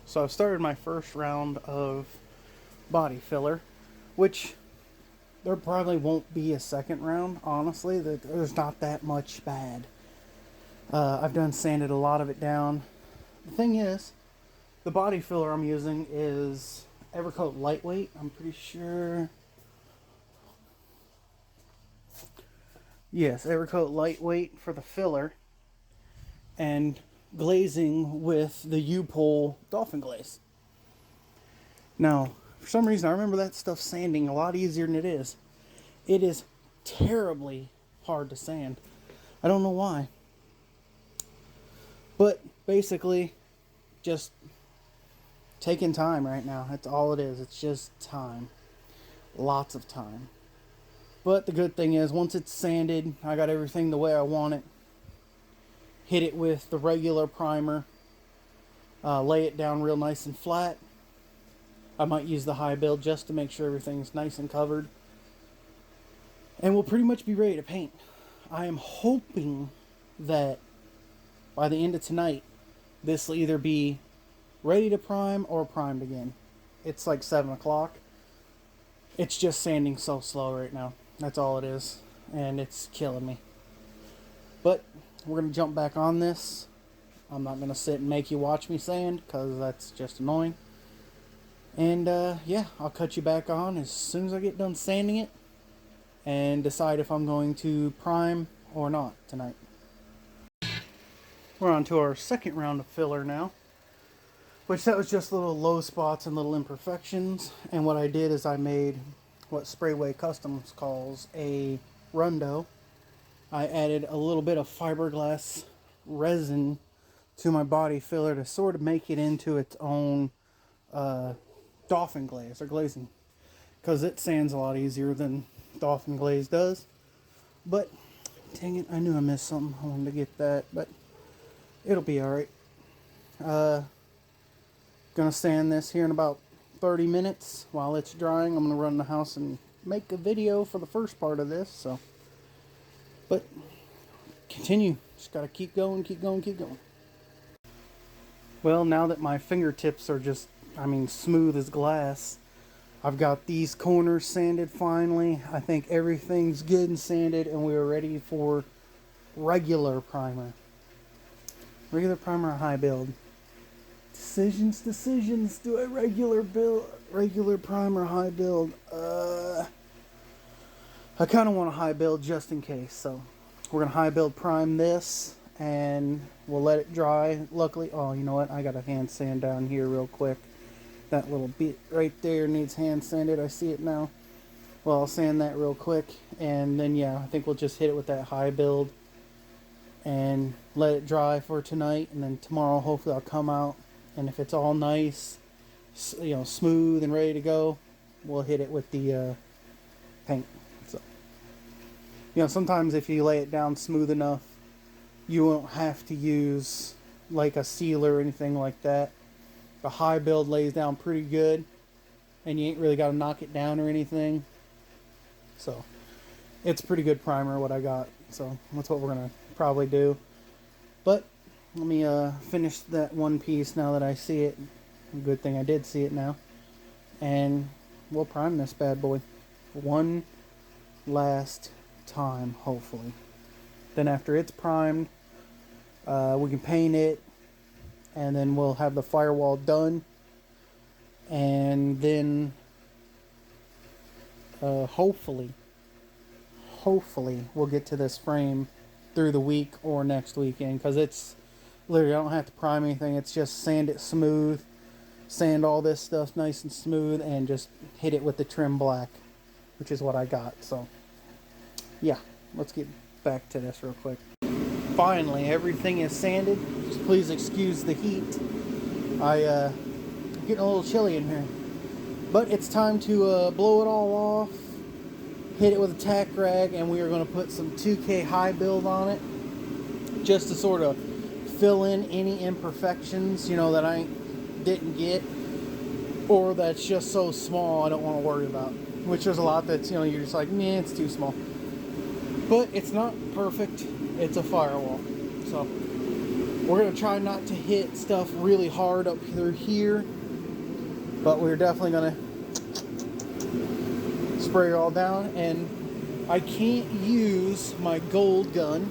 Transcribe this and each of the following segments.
So I've started my first round of body filler, which there probably won't be a second round, honestly. There's not that much bad. I've done sanded a lot of it down. The thing is, the body filler I'm using is Evercoat Lightweight. I'm pretty sure. Yes, Evercoat Lightweight for the filler. And glazing with the U-Pole Dolphin Glaze. Now, for some reason, I remember that stuff sanding a lot easier than it is. It is terribly hard to sand. I don't know why. But basically, just taking time right now. That's all it is. It's just time. Lots of time. But the good thing is, once it's sanded, I got everything the way I want it. Hit it with the regular primer. Lay it down real nice and flat. I might use the high build just to make sure everything's nice and covered. And we'll pretty much be ready to paint. I am hoping that by the end of tonight, this will either be ready to prime or primed again. It's like 7 o'clock. It's just sanding so slow right now. That's all it is. And it's killing me. But we're going to jump back on this. I'm not going to sit and make you watch me sand, because that's just annoying. And yeah, I'll cut you back on as soon as I get done sanding it and decide if I'm going to prime or not tonight. We're on to our second round of filler now, which that was just little low spots and little imperfections. And what I did is I made what Sprayway Customs calls a rundo. I added a little bit of fiberglass resin to my body filler to sort of make it into its own dolphin glaze or glazing, because it sands a lot easier than dolphin glaze does. But dang it, I knew I missed something. I wanted to get that, but it'll be alright. Gonna sand this here in about 30 minutes while it's drying. I'm gonna run in the house and make a video for the first part of this, so but continue. Just gotta keep going, keep going, keep going. Well, now that my fingertips are just, smooth as glass, I've got these corners sanded finally. I think everything's good and sanded, and we are ready for regular primer. Regular primer or high build? Decisions. Do a regular primer, high build? I kind of want a high build just in case, so we're going to high build prime this, and we'll let it dry. Luckily, oh, you know what? I got a hand sand down here real quick. That little bit right there needs hand sanded. I see it now. Well, I'll sand that real quick, and then, yeah, I think we'll just hit it with that high build and let it dry for tonight, and then tomorrow hopefully I'll come out, and if it's all nice, smooth and ready to go, we'll hit it with the paint. So, sometimes if you lay it down smooth enough, you won't have to use like a sealer or anything like that. The high build lays down pretty good, and you ain't really got to knock it down or anything. So it's a pretty good primer what I got. So that's what we're gonna probably do. But let me finish that one piece now that I see it. Good thing I did see it now. And we'll prime this bad boy one last time, hopefully. Then after it's primed, we can paint it, and then we'll have the firewall done, and then hopefully we'll get to this frame through the week or next weekend, because it's literally, I don't have to prime anything. It's just sand it smooth, sand all this stuff nice and smooth, and just hit it with the trim black, which is what I got. So yeah, let's get back to this real quick. Finally, everything is sanded. Just please excuse the heat. I'm getting a little chilly in here. But it's time to blow it all off, hit it with a tack rag, and we are going to put some 2K high build on it, just to sort of fill in any imperfections, that I didn't get, or that's just so small I don't want to worry about. Which there's a lot that's, you're just like, nah, it's too small. But it's not perfect. It's a Firewall. So We're going to try not to hit stuff really hard up through here, but we're definitely going to spray it all down. And I can't use my gold gun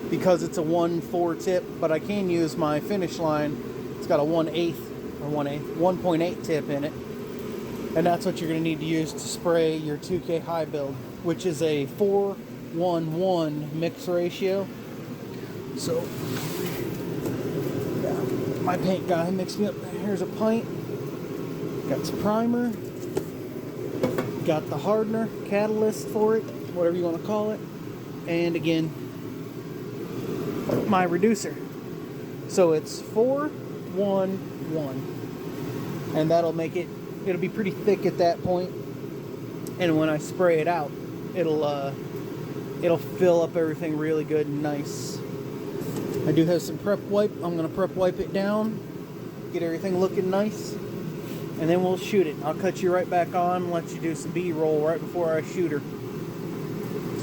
because it's a 1/4 tip, but I can use my finish line. It's got a 1.8 tip in it, and that's what you're going to need to use to spray your 2K high build, which is a 4:1:1 mix ratio. So yeah, my paint guy mixed me up. Here's a pint. Got some primer. Got the hardener, catalyst for it, whatever you want to call it, and again, my reducer. So it's 4:1:1, and that'll make it. It'll be pretty thick at that point, and when I spray it out, it'll fill up everything really good and nice. I do have some prep wipe. I'm gonna prep wipe it down, get everything looking nice, and then we'll shoot it. I'll cut you right back on and let you do some B-roll right before I shoot her.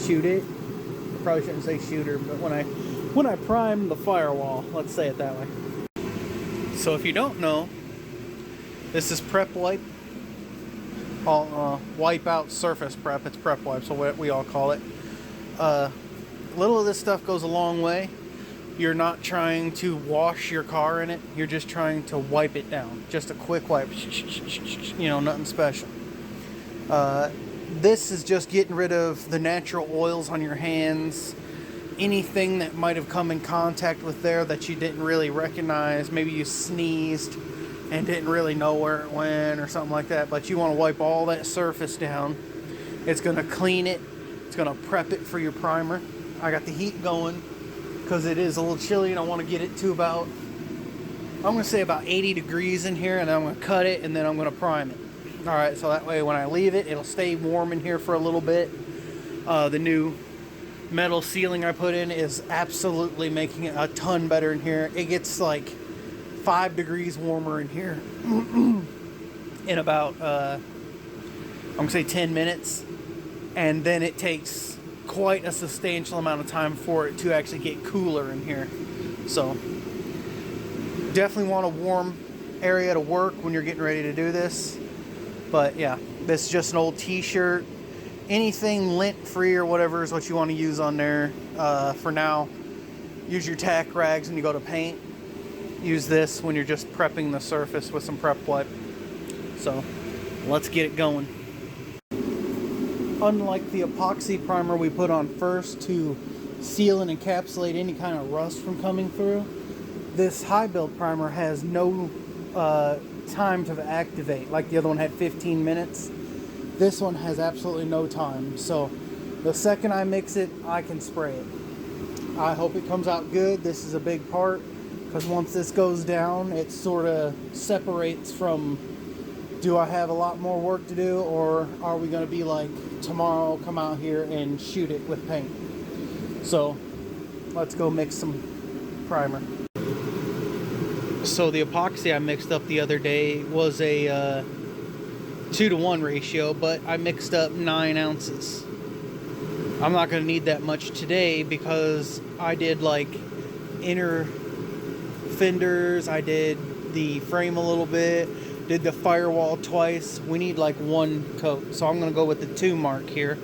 Shoot it. I probably shouldn't say shoot her, but when I prime the Firewall, let's say it that way. So if you don't know, this is prep wipe. Wipe out surface prep. It's prep wipe, so what we all call it. Little of this stuff goes a long way. You're not trying to wash your car in it. You're just trying to wipe it down. Just a quick wipe. You know, nothing special. This is just getting rid of the natural oils on your hands. Anything that might have come in contact with there that you didn't really recognize. Maybe you sneezed and didn't really know where it went or something like that. But you want to wipe all that surface down. It's going to clean it. It's going to prep it for your primer. I got the heat going because it is a little chilly, and I want to get it to about, I'm going to say about 80 degrees in here, and I'm going to cut it, and then I'm going to prime it. Alright, so that way when I leave it, it'll stay warm in here for a little bit. The new metal ceiling I put in is absolutely making it a ton better in here. It gets like 5 degrees warmer in here in about, I'm going to say 10 minutes, and then it takes quite a substantial amount of time for it to actually get cooler in here. So definitely want a warm area to work when you're getting ready to do this. But yeah, this is just an old t-shirt. Anything lint free or whatever is what you want to use on there. For now, use your tack rags when you go to paint. Use this when you're just prepping the surface with some prep wipe. So let's get it going. Unlike the epoxy primer we put on first to seal and encapsulate any kind of rust from coming through, this high build primer has no time to activate. Like the other one had 15 minutes. This one has absolutely no time. So the second I mix it, I can spray it. I hope it comes out good. This is a big part because once this goes down, it sort of separates from, do I have a lot more work to do, or are we going to be like tomorrow, come out here and shoot it with paint? So let's go mix some primer. So the epoxy I mixed up the other day was a 2-to-1 ratio, but I mixed up 9 ounces. I'm not going to need that much today because I did like inner fenders, I did the frame a little bit, did the Firewall twice. We need like 1 coat, so I'm going to go with the 2 mark here.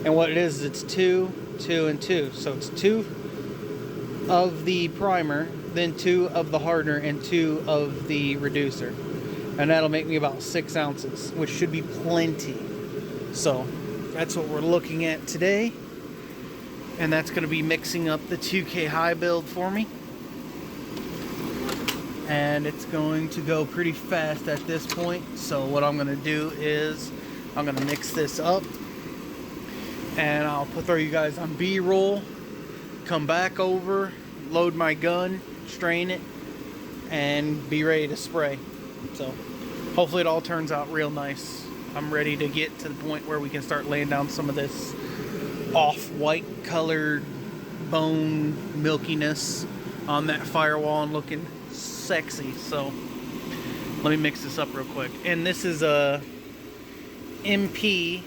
And what it is, it's 2, 2, and 2. So it's 2 of the primer, then 2 of the hardener, and 2 of the reducer. And that'll make me about 6 ounces, which should be plenty. So that's what we're looking at today. And that's going to be mixing up the 2K high build for me. And it's going to go pretty fast at this point. So what I'm going to do is I'm going to mix this up. And I'll throw you guys on B-roll. Come back over, load my gun, strain it, and be ready to spray. So hopefully it all turns out real nice. I'm ready to get to the point where we can start laying down some of this off-white colored bone milkiness on that Firewall and looking sexy. So let me mix this up real quick. And this is a MP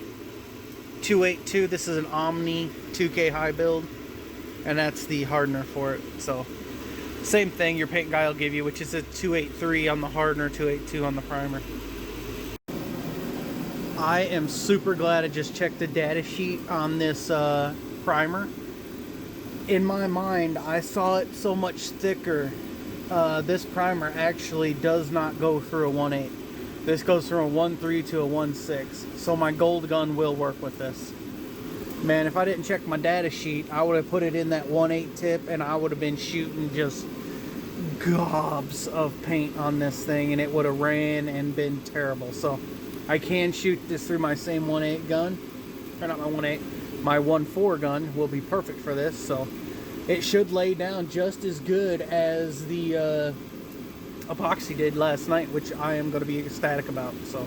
282. This is an Omni 2K high build, and that's the hardener for it. So Same thing your paint guy will give you, which is a 283 on the hardener, 282 on the primer. I am super glad I just checked the data sheet on this primer. In my mind, I saw it so much thicker. This primer actually does not go through a 1.8. This goes from a 1.3 to a 1.6. So my gold gun will work with this. Man, if I didn't check my data sheet, I would have put it in that 1.8 tip and I would have been shooting just gobs of paint on this thing and it would have ran and been terrible. So I can shoot this through my same 1.8 gun. Or not my 1.8, my 1.4 gun will be perfect for this. So it should lay down just as good as the epoxy did last night, which I am going to be ecstatic about. So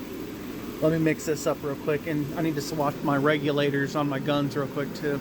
let me mix this up real quick, and I need to swap my regulators on my guns real quick too.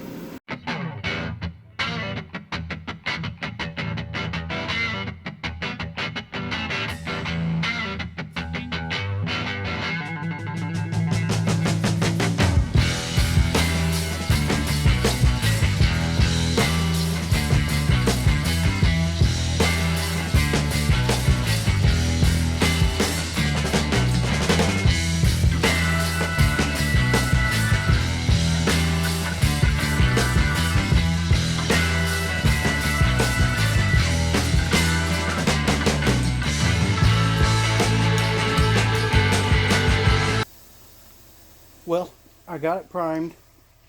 Well, I got it primed.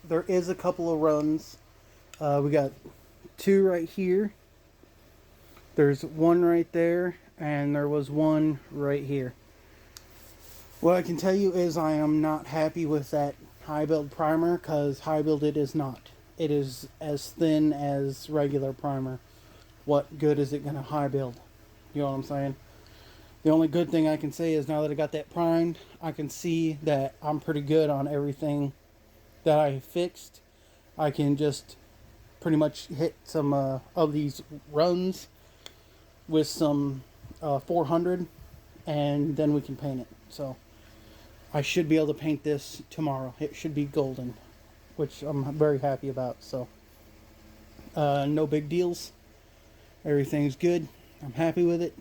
There is a couple of runs. We got 2 right here. There's 1 right there, and there was 1 right here. What I can tell you is I am not happy with that high build primer, because high build it is not. It is as thin as regular primer. What good is it going to high build? You know what I'm saying? The only good thing I can say is now that I got that primed, I can see that I'm pretty good on everything that I fixed. I can just pretty much hit some of these runs with some 400, and then we can paint it. So I should be able to paint this tomorrow. It should be golden, which I'm very happy about. So no big deals. Everything's good. I'm happy with it.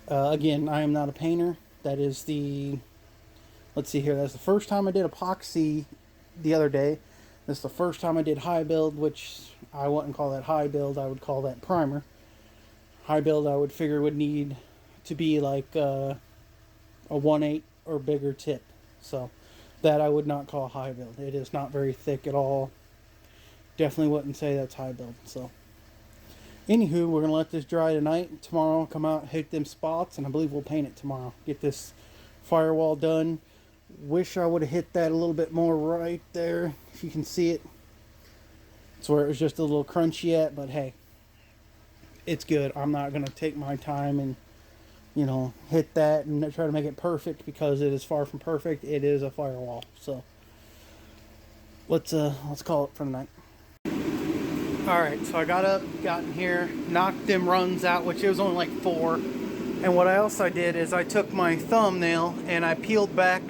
Again, I am not a painter. That is the, let's see here, that's the first time I did epoxy the other day. This is the first time I did high build, which I wouldn't call that high build, I would call that primer. High build I would figure would need to be like a 1.8 or bigger tip. So that I would not call high build. It is not very thick at all. Definitely wouldn't say that's high build. So anywho, we're going to let this dry tonight. Tomorrow I'll come out, hit them spots, and I believe we'll paint it tomorrow. Get this firewall done. Wish I would have hit that a little bit more right there, if you can see it. It's where it was just a little crunchy at, but hey, it's good. I'm not going to take my time and, you know, hit that and try to make it perfect, because it is far from perfect. It is a firewall. So let's call it for the night. Alright, so I got up, got in here, knocked them runs out, which it was only like 4. And what else I did is I took my thumbnail and I peeled back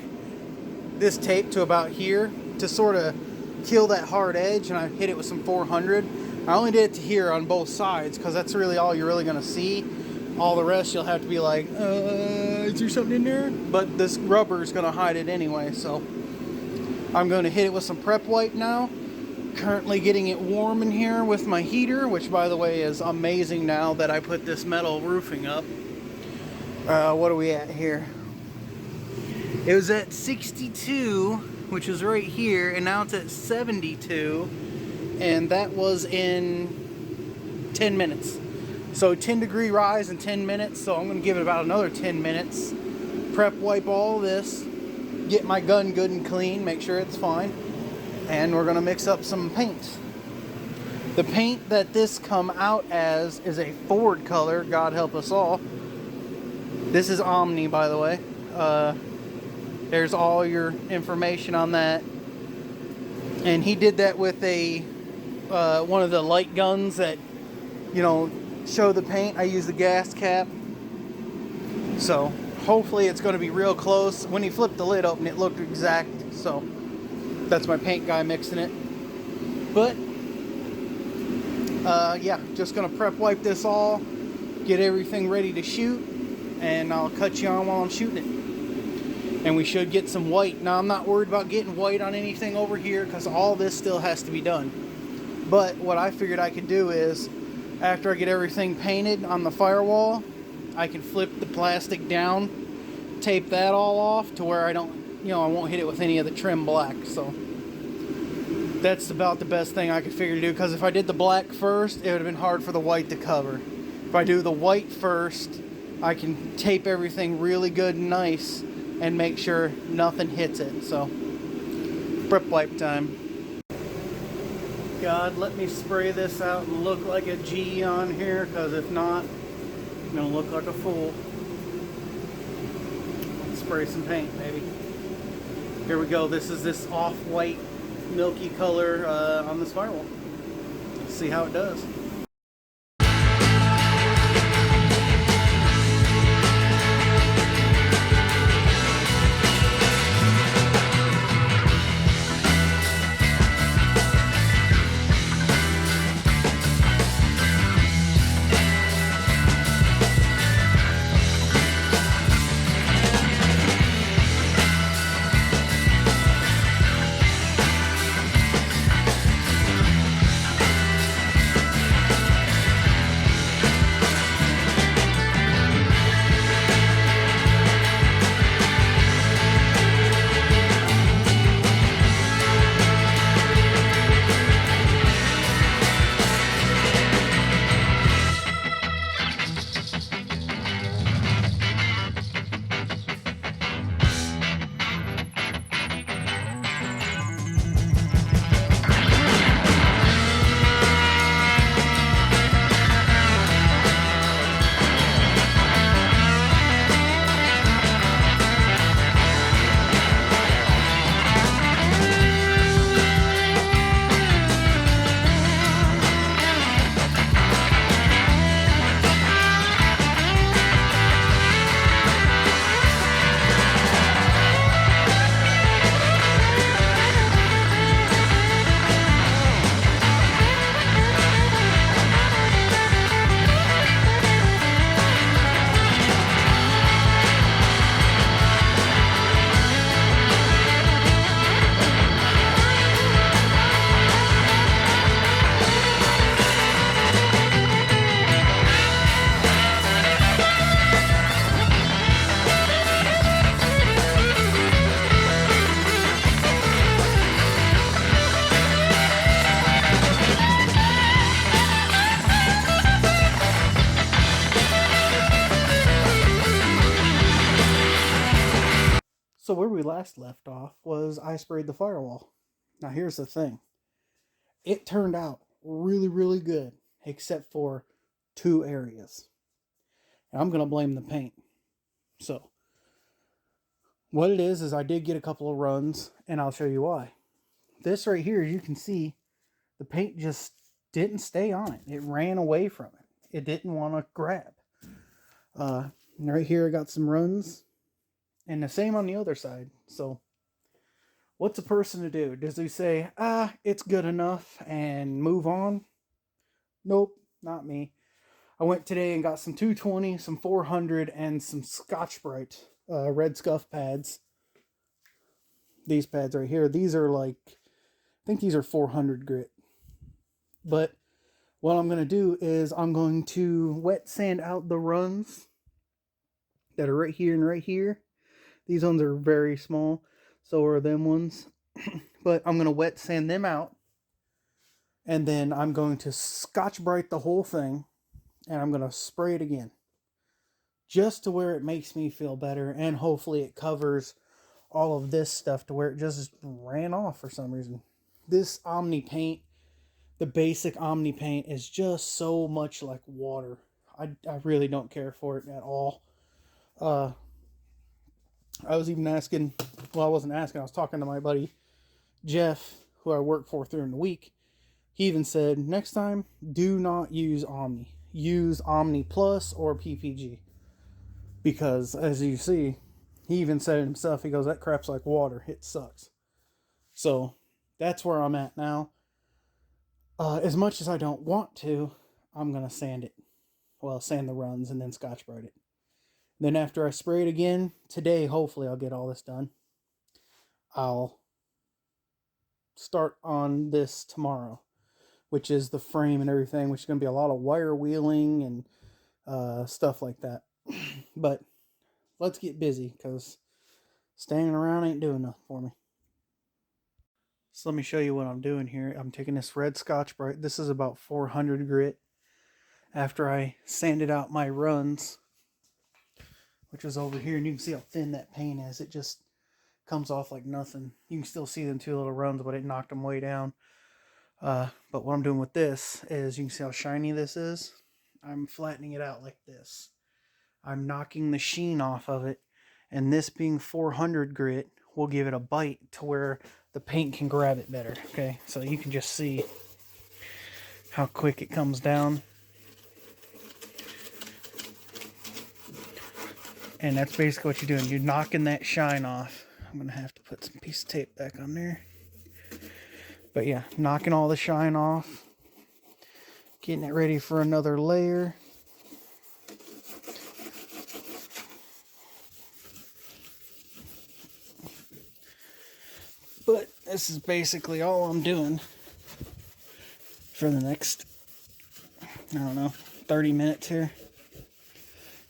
this tape to about here to sort of kill that hard edge, and I hit it with some 400. I only did it to here on both sides, because that's really all you're really going to see. All the rest you'll have to be like, is there something in there? But this rubber is going to hide it anyway, so I'm going to hit it with some prep white now. Currently getting it warm in here with my heater, which by the way is amazing now that I put this metal roofing up. What are we at here? It was at 62, which is right here, and now it's at 72, and that was in 10 minutes. So 10-degree rise in 10 minutes, so I'm going to give it about another 10 minutes. Prep wipe all this, get my gun good and clean, make sure it's fine. And we're going to mix up some paints. The paint that this come out as is a Ford color, God help us all. This is Omni, by the way. There's all your information on that. And he did that with a one of the light guns that, you know, show the paint. I use the gas cap. So hopefully it's going to be real close. When he flipped the lid open, it looked exact. So that's my paint guy mixing it. But Yeah, just gonna prep wipe this all, get everything ready to shoot, and I'll cut you on while I'm shooting it. And we should get some white. Now, I'm not worried about getting white on anything over here because all this still has to be done. But what I figured I could do is, after I get everything painted on the firewall, I can flip the plastic down, tape that all off to where I don't, I won't hit it with any of the trim black. So that's about the best thing I could figure to do, because if I did the black first, it would have been hard for the white to cover. If I do the white first, I can tape everything really good and nice and make sure nothing hits it. So, prep wipe time. God, let me spray this out and look like a G on here, because if not, I'm going to look like a fool. Let's spray some paint, maybe. Here we go. This is this off-white milky color on this firewall. Let's see how it does. So where we last left off was I sprayed the firewall. Now here's the thing. It turned out really, really good, except for two areas. And I'm going to blame the paint. So what it is I did get a couple of runs, and I'll show you why. This right here, as you can see, the paint just didn't stay on it. It ran away from it. It didn't want to grab. Right here I got some runs. And the same on the other side. So, what's a person to do? Does he say, it's good enough and move on? Nope, not me. I went today and got some 220, some 400, and some Scotch-Brite red scuff pads. These pads right here, these are like, I think these are 400 grit. But what I'm going to do is I'm going to wet sand out the runs that are right here and right here. These ones are very small, so are them ones. But I'm going to wet sand them out. And then I'm going to Scotch-Brite the whole thing. And I'm going to spray it again. Just to where it makes me feel better. And hopefully it covers all of this stuff to where it just ran off for some reason. This Omni paint, the basic Omni paint, is just so much like water. I really don't care for it at all. I was even asking, well, I wasn't asking, I was talking to my buddy Jeff, who I work for during the week. He even said, next time, do not use Omni. Use Omni Plus or PPG. Because, as you see, he even said it himself, he goes, that crap's like water. It sucks. So, that's where I'm at now. As much as I don't want to, I'm going to sand it. Well, sand the runs and then Scotch-Brite it. Then after I spray it again, today, hopefully I'll get all this done. I'll start on this tomorrow, which is the frame and everything, which is going to be a lot of wire wheeling and stuff like that. But let's get busy, because standing around ain't doing nothing for me. So let me show you what I'm doing here. I'm taking this red Scotch-Brite. This is about 400 grit. After I sanded out my runs, which is over here, and you can see how thin that paint is. It just comes off like nothing. You can still see them two little runs, but it knocked them way down. But what I'm doing with this is, you can see how shiny this is. I'm flattening it out like this. I'm knocking the sheen off of it, and this being 400 grit will give it a bite to where the paint can grab it better. Okay, so you can just see how quick it comes down. And that's basically what you're doing. You're knocking that shine off. I'm going to have to put some piece of tape back on there. But yeah, knocking all the shine off. Getting it ready for another layer. But this is basically all I'm doing for the next, I don't know, 30 minutes here.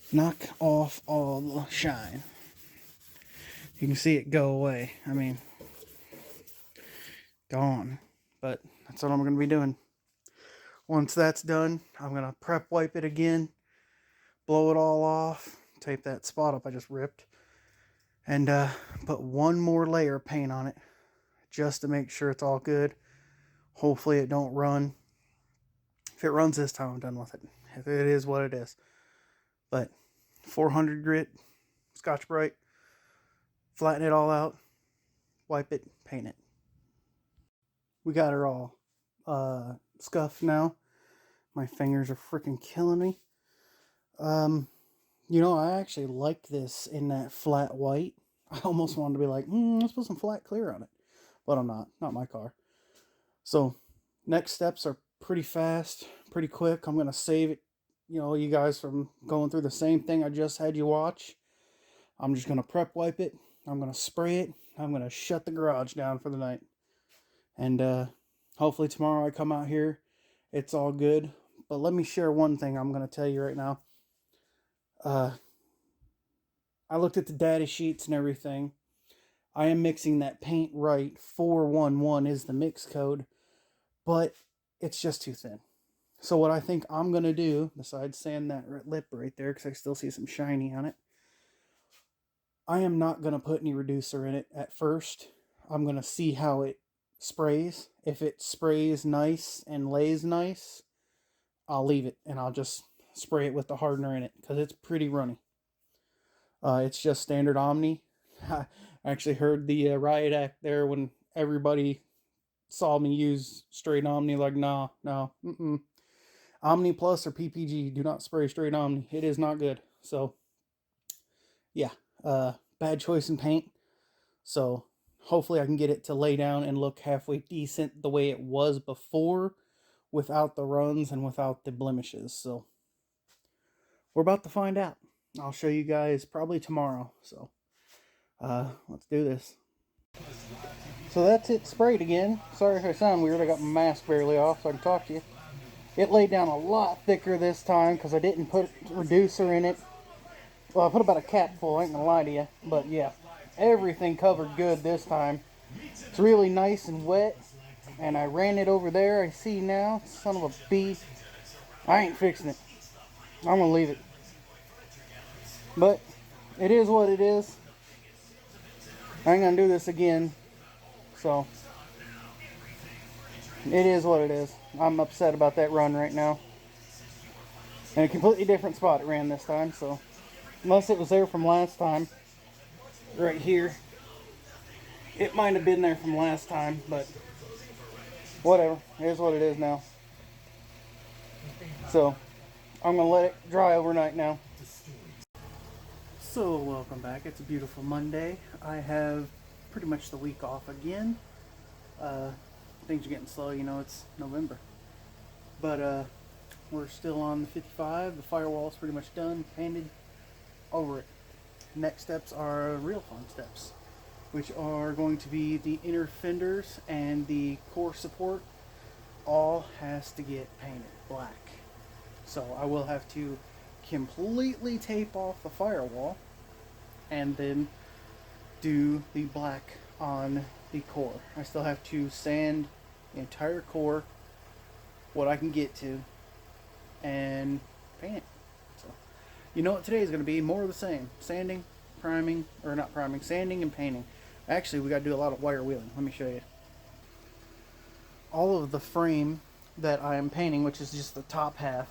Knock off all the shine. You can see it go away. I mean, gone. But that's what I'm going to be doing. Once that's done, I'm going to prep wipe it again, blow it all off, tape that spot up I just ripped, and put one more layer of paint on it just to make sure it's all good. Hopefully it don't run. If it runs this time, I'm done with it. If it is what it is. But 400 grit, Scotch-Brite, flatten it all out, wipe it, paint it. We got her all scuffed now. My fingers are freaking killing me. You know, I actually like this in that flat white. I almost wanted to be like, let's put some flat clear on it. But I'm not my car. So, next steps are pretty fast, pretty quick. I'm going to save it, you know, you guys from going through the same thing I just had you watch. I'm just going to prep wipe it. I'm going to spray it. I'm going to shut the garage down for the night. And hopefully tomorrow I come out here, it's all good. But let me share one thing I'm going to tell you right now. I looked at the data sheets and everything. I am mixing that paint right. 411 is the mix code. But it's just too thin. So what I think I'm going to do, besides sand that lip right there, because I still see some shiny on it, I am not going to put any reducer in it at first. I'm going to see how it sprays. If it sprays nice and lays nice, I'll leave it and I'll just spray it with the hardener in it, because it's pretty runny. It's just standard Omni. I actually heard the riot act there when everybody saw me use straight Omni, like, no. Omni Plus or PPG, do not spray straight Omni. It is not good. So, yeah, bad choice in paint. So, hopefully I can get it to lay down and look halfway decent the way it was before, without the runs and without the blemishes. So, we're about to find out. I'll show you guys probably tomorrow. So, let's do this. So that's it sprayed again. Sorry if I sound weird. I got my mask barely off so I can talk to you. It laid down a lot thicker this time because I didn't put reducer in it. Well, I put about a capful, I ain't gonna lie to you. But yeah, everything covered good this time. It's really nice and wet. And I ran it over there. I see now. Son of a bee. I ain't fixing it. I'm gonna leave it. But it is what it is. I ain't gonna do this again. So it is what it is. I'm upset about that run right now. And a completely different spot it ran this time, so unless it was there from last time, right here, it might have been there from last time, but whatever. It is what it is now. So I'm gonna let it dry overnight now. So welcome back. It's a beautiful Monday. I have pretty much the week off again. Things are getting slow, you know, it's November. But we're still on the 55. The firewall's pretty much done, painted over it. Next steps are real fun steps, which are going to be the inner fenders and the core support. All has to get painted black. So I will have to completely tape off the firewall and then do the black on the core. I still have to sand the entire core, what I can get to, and paint it. So, you know what today is going to be? More of the same. Sanding, priming, or not priming, sanding and painting. Actually, we got to do a lot of wire wheeling. Let me show you. All of the frame that I am painting, which is just the top half,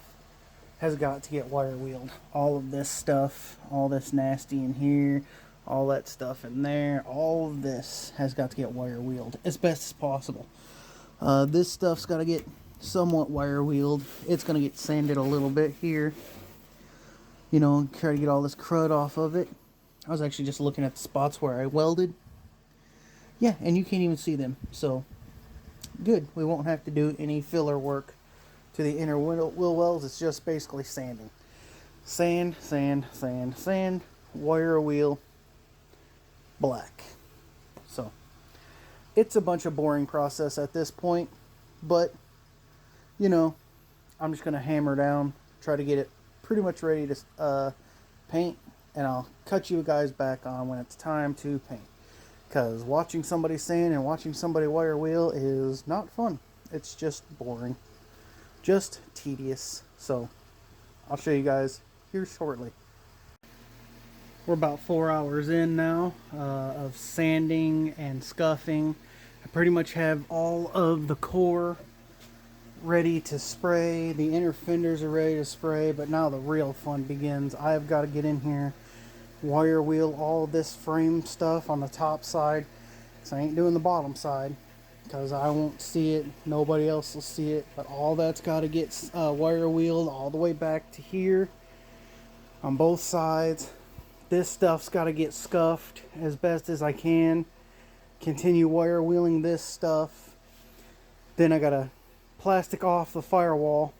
has got to get wire wheeled. All of this stuff, all this nasty in here, all that stuff in there, all of this has got to get wire wheeled as best as possible. This stuff's got to get somewhat wire wheeled. It's going to get sanded a little bit here. You know, try to get all this crud off of it. I was actually just looking at the spots where I welded. Yeah, and you can't even see them. So, good. We won't have to do any filler work to the inner wheel wells. It's just basically sanding. Sand, sand, sand, sand, wire wheel, black. So, it's a bunch of boring process at this point, but, you know, I'm just going to hammer down, try to get it pretty much ready to paint, and I'll cut you guys back on when it's time to paint. Because watching somebody sand and watching somebody wire wheel is not fun. It's just boring. Just tedious. So, I'll show you guys here shortly. We're about 4 hours in now of sanding and scuffing. I pretty much have all of the core ready to spray. The inner fenders are ready to spray, but now the real fun begins. I've got to get in here, wire wheel all this frame stuff on the top side. So I ain't doing the bottom side because I won't see it. Nobody else will see it. But all that's got to get wire wheeled all the way back to here on both sides. This stuff's got to get scuffed as best as I can. Continue wire wheeling this stuff. Then I got to plastic off the firewall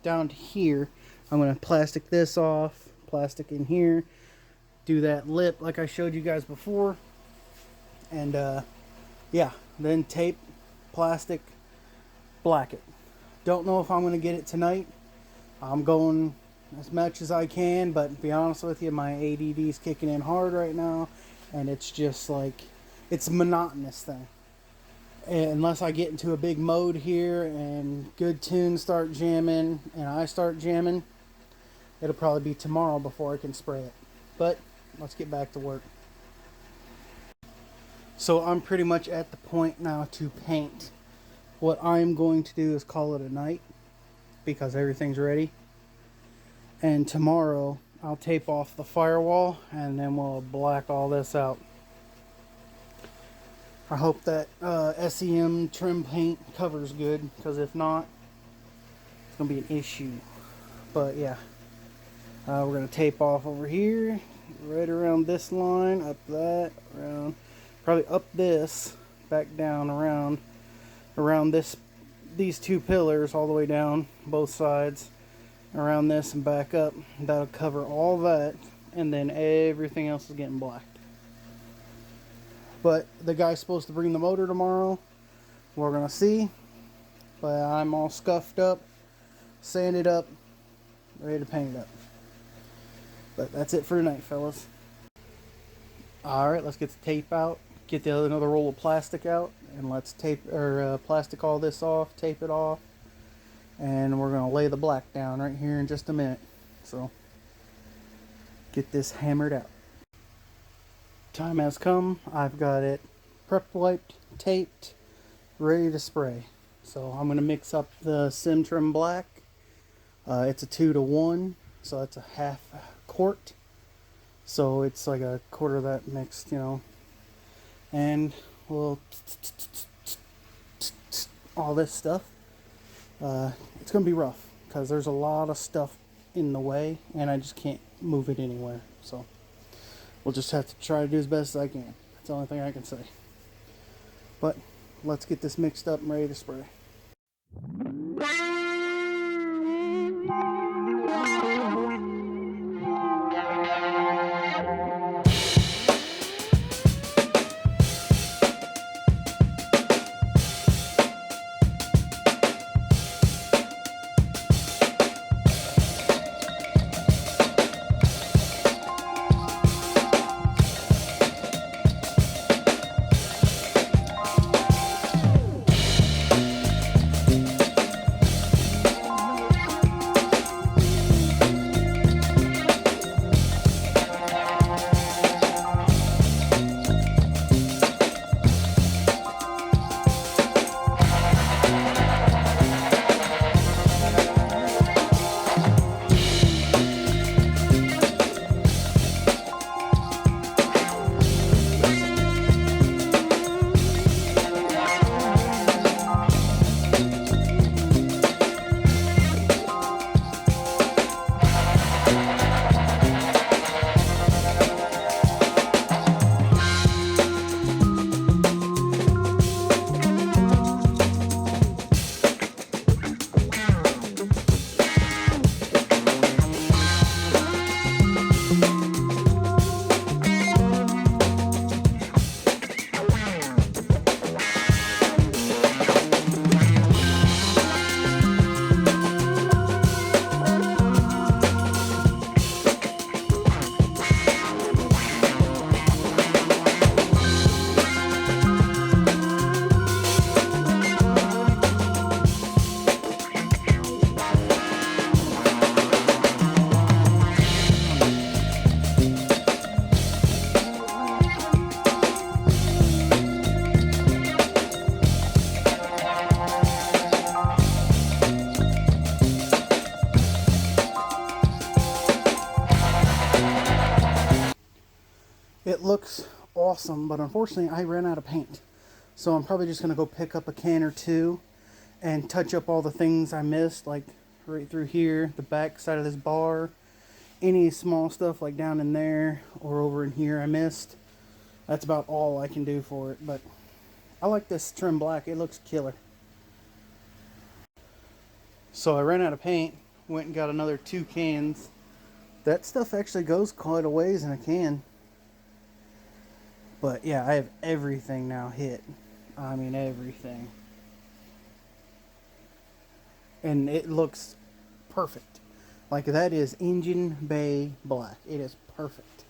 down to here. I'm going to plastic this off, plastic in here, do that lip like I showed you guys before, and yeah, then tape, plastic, black it. Don't know if I'm going to get it tonight. I'm going as much as I can, but to be honest with you, my ADD is kicking in hard right now, and it's just like, it's a monotonous thing. And unless I get into a big mode here and good tunes start jamming and I start jamming, it'll probably be tomorrow before I can spray it. But let's get back to work. So I'm pretty much at the point now to paint. What I'm going to do is call it a night because everything's ready. And tomorrow I'll tape off the firewall and then we'll black all this out. I hope that SEM trim paint covers good, because if not, it's going to be an issue. But yeah, we're going to tape off over here, right around this line, up that, around, probably up this, back down around these two pillars all the way down, both sides, around this and back up. That'll cover all that, and then everything else is getting blacked. But the guy's supposed to bring the motor tomorrow. We're going to see. But I'm all scuffed up, sanded up, ready to paint it up. But that's it for tonight, fellas. Alright, let's get the tape out. Get another roll of plastic out. And let's plastic all this off, tape it off. And we're going to lay the black down right here in just a minute. So, get this hammered out. Time has come. I've got it prep wiped, taped, ready to spray. So I'm going to mix up the Sim Trim Black. It's a 2-to-1, so that's a half quart. So it's like a quarter of that mixed, you know. And we'll all this stuff. It's going to be rough because there's a lot of stuff in the way and I just can't move it anywhere. So we'll just have to try to do as best as I can. That's the only thing I can say. But let's get this mixed up and ready to spray. looks awesome, but unfortunately I ran out of paint. So I'm probably just going to go pick up a can or two and touch up all the things I missed, like right through here, the back side of this bar, any small stuff like down in there or over in here I missed. That's about all I can do for it, but I like this trim black. It looks killer. So I ran out of paint, went and got another 2 cans. That stuff actually goes quite a ways in a can. But yeah, I have everything now hit. I mean everything. And it looks perfect. Like that is engine bay black. It is perfect.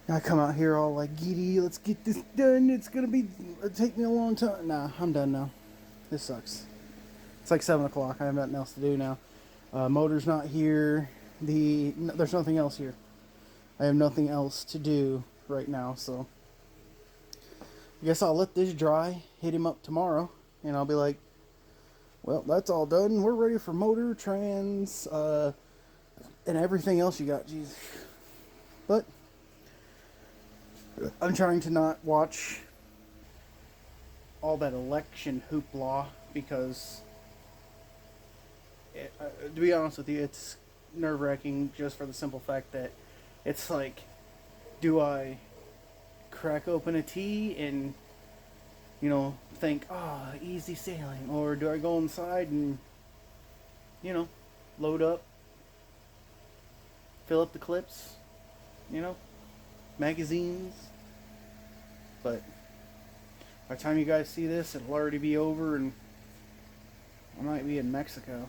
I come out here all like giddy, let's get this done. It'll take me a long time. Nah, I'm done now. This sucks. It's like 7 o'clock. I have nothing else to do now. Motor's not here. There's nothing else here. I have nothing else to do right now, so I guess I'll let this dry, hit him up tomorrow, and I'll be like, well, that's all done. We're ready for motor, trans, and everything else you got. Jeez. But I'm trying to not watch all that election hoopla because, to be honest with you, it's nerve-wracking just for the simple fact that it's like, do I crack open a tea and, you know, think, easy sailing, or do I go inside and, you know, load up, fill up the clips, you know, magazines? But by the time you guys see this, it'll already be over, and I might be in Mexico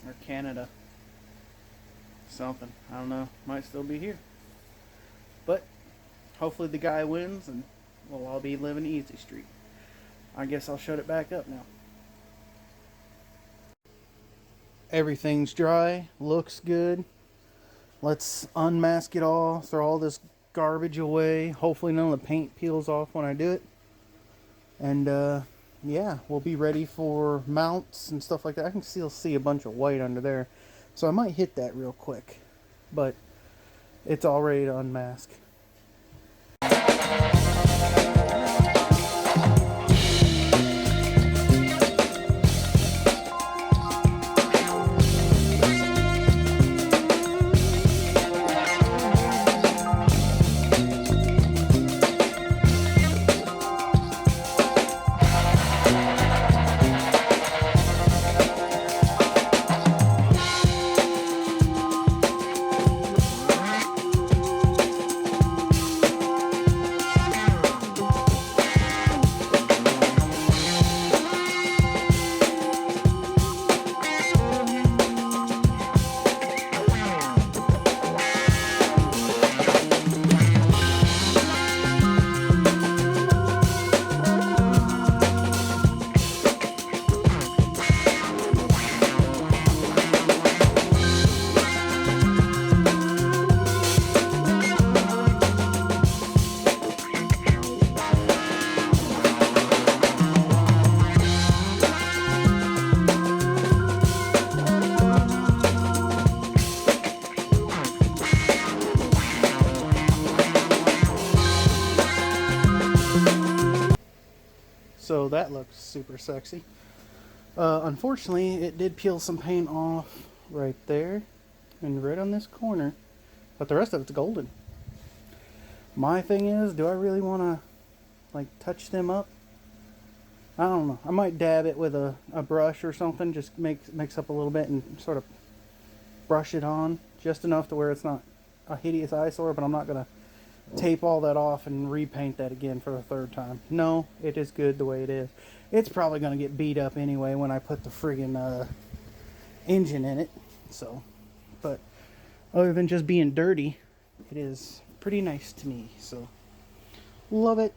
or Canada, something. I don't know. Might still be here. But hopefully the guy wins, and we'll all be living easy street. I guess I'll shut it back up now. Everything's dry, looks good. Let's unmask it all, throw all this garbage away. Hopefully none of the paint peels off when I do it. And yeah, we'll be ready for mounts and stuff like that. I can still see a bunch of white under there, so I might hit that real quick. But it's all ready to unmask. So that looks super sexy. Unfortunately, it did peel some paint off right there and right on this corner, but the rest of it's golden. My thing is, do I really want to like touch them up? I don't know. I might dab it with a brush or something, just mix up a little bit and sort of brush it on just enough to where it's not a hideous eyesore, but I'm not going to tape all that off and repaint that again for the 3rd time. No, it is good the way it is. It's probably going to get beat up anyway when I put the friggin' engine in it. So, but other than just being dirty, it is pretty nice to me. So, love it.